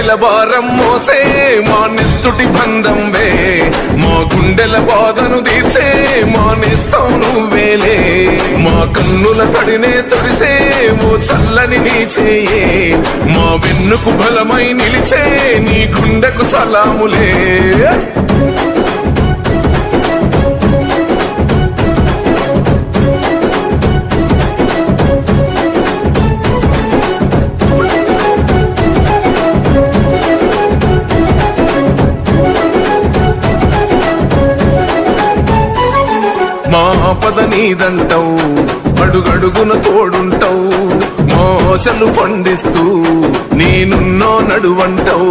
గుండెల భారం మోసే మా నెత్తుటి బంధంవే, మా గుండెల బాధను తీర్చే మా నేస్తం నువ్వేలే. మా కన్నుల తడినే తొడిసే ఓ చల్లని నీ చేయే, మా వెన్నుకు బలమై నిలిచే నీ గుండెకు సలాములే. మా ఆపద నీదంటావు, అడుగడుగున తోడుంటావు, మోసలు పండిస్తూ నేనున్నో నడువంటావు.